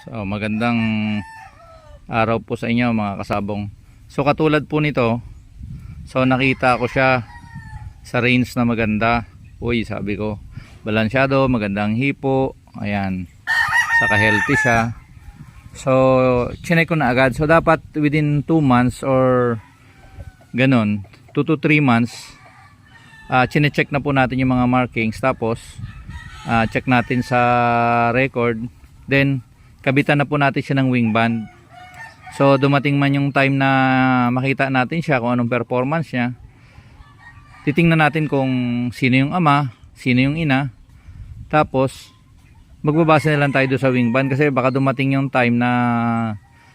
So magandang araw po sa inyo mga kasabong. So katulad po nito, so nakita ko siya sa range na maganda. Uy, sabi ko, balansyado, magandang hipo. Ayan, saka healthy siya. So chinek ko na agad. So dapat within 2 months or ganun, 2 to 3 months, chinecheck na po natin yung mga markings. Tapos check natin sa record. Then kabitan na po natin siya ng wing band. So dumating man yung time na makita natin siya kung anong performance niya, titingnan natin kung sino yung ama, sino yung ina. Tapos magbabase na lang tayo doon sa wing band, kasi baka dumating yung time na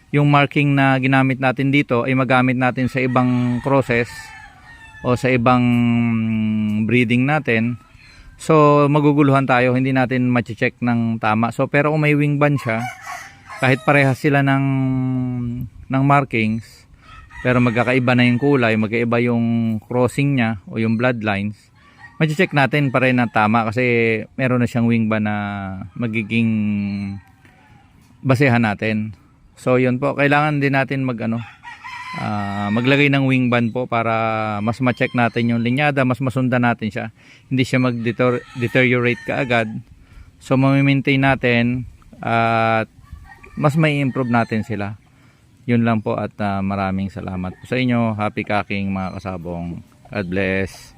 yung marking na ginamit natin dito ay magamit natin sa ibang process o sa ibang breeding natin. So maguguluhan tayo, hindi natin ma-check ng tama. So pero kung may wing band siya, kahit parehas sila ng markings, pero magkakaiba na yung kulay, magkaiba yung crossing niya o yung bloodlines, ma-check natin pa rin na tama, kasi meron na siyang wing band na magiging basehan natin. So yun po, kailangan din natin maglagay ng wing band po para mas ma-check natin yung linyada, mas masundan natin siya, hindi siya mag-deteriorate kaagad. So ma-maintain natin at mas may improve natin sila. Yun lang po, at maraming salamat po sa inyo. Happy cocking mga kasabong. God bless.